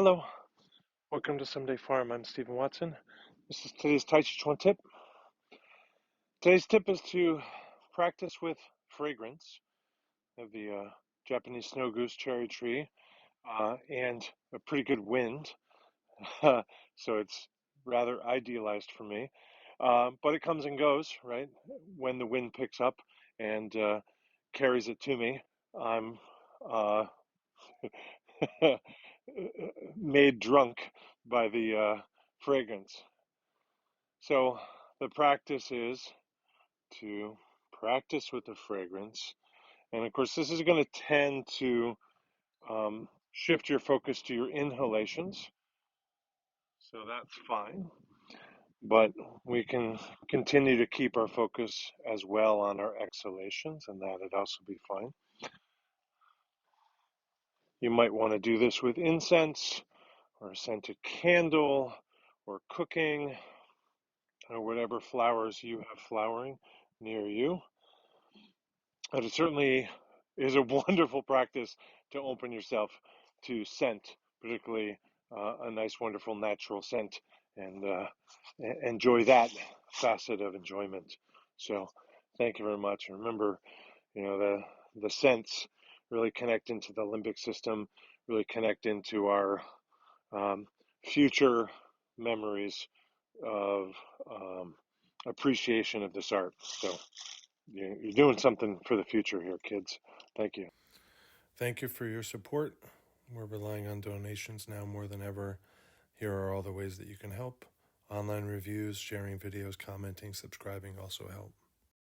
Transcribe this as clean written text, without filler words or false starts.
Hello, welcome to Someday Farm. I'm Stephen Watson. This is today's Tàijíquán Tip. Today's tip is to practice with fragrance of the Japanese snow goose cherry tree and a pretty good wind. So it's rather idealized for me. But it comes and goes, right? When the wind picks up and carries it to me, I'm made drunk by the fragrance. So the practice is to practice with the fragrance. And of course, this is going to tend to shift your focus to your inhalations. So that's fine. But we can continue to keep our focus as well on our exhalations, and that would also be fine. You might want to do this with incense or a scented candle or cooking or whatever flowers you have flowering near you. But it certainly is a wonderful practice to open yourself to scent, particularly a nice, wonderful, natural scent, and enjoy that facet of enjoyment. So, thank you very much. And remember, the scents really connect into the limbic system, really connect into our future memories of appreciation of this art. So you're doing something for the future here, kids. Thank you. Thank you for your support. We're relying on donations now more than ever. Here are all the ways that you can help. Online reviews, sharing videos, commenting, subscribing also help.